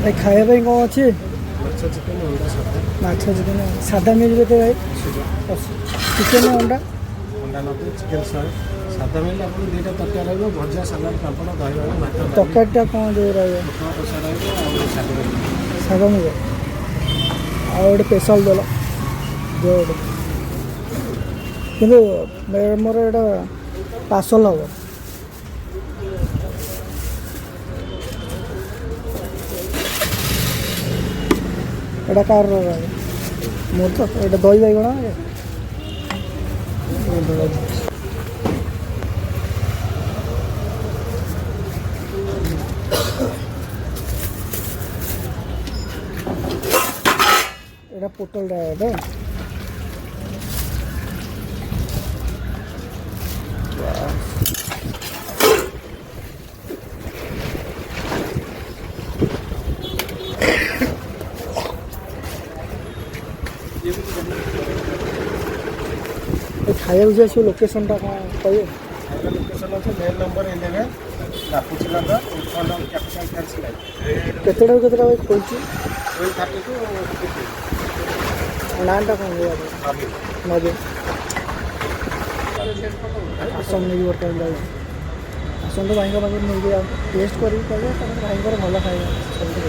भाई खाया कौन अच्छी ମାଛ ଚିକେନ ଅଣ୍ଡା ସାଧା माछ चिकेन सादा मिल के भाई चिकेन अंडा ଅଣ୍ଡା 90 ଚିକେନ 100 ସାଧା ମିଲ୍ ଆପଣ ଦୁଇଟା ତରକାରୀ ରହିବ ଭଜା ସାଲାଡ଼ ପାମ୍ପଡ଼ ଦହି ରହିବ ଭାତ ତରକାରୀଟା କ'ଣ ଯେଉଁ ରହିବ ପୋଟଳ କଷା ରହିବ ଆଉ ଶାଗ ରହିବ ଶାଗ ମିଳିବ ଆଉ ଗୋଟେ ସ୍ପେଶାଲ ଦେଲ ଯେଉଁ ଗୋଟେ କିନ୍ତୁ ମୋର ଏଇଟା ପାର୍ସଲ ହେବ ଏଇଟା କାହାର ରହିବ ମୋର ତ ଏଇଟା ଦହି ବାଇଗଣ এটা পটলটা এটা ଖାଇବାକୁ ଯାଇଛୁ ଲୋକେସନଟା କ'ଣ କହିବେ ଲୋକେସନ୍ ଅଛି ମେନ୍ ନମ୍ବର 11 ବାପୁଚିନଗର ଉତ୍କଣ୍ଡ କ୍ୟାପିଟାଲ ଫ୍ୟାନ୍ସି ଲାଇନ୍ କେତେଟାରୁ କେତେଟା ଭାଇ ଖୋଲୁଛି 2:30 to 2:50 ନାଁଟା କ'ଣ ହୁଏ ନବେ ଆସନ୍ତୁ ନେଇକି ବର୍ତ୍ତମାନ ଯାଉଛି ଆସନ୍ତୁ ଭାଇଙ୍କ ପାଖରେ ନେଇକି ଟେଷ୍ଟ କରିକି କହିବେ ତାପରେ ଭାଇଙ୍କର ଭଲ ଖାଇବା ସେମିତି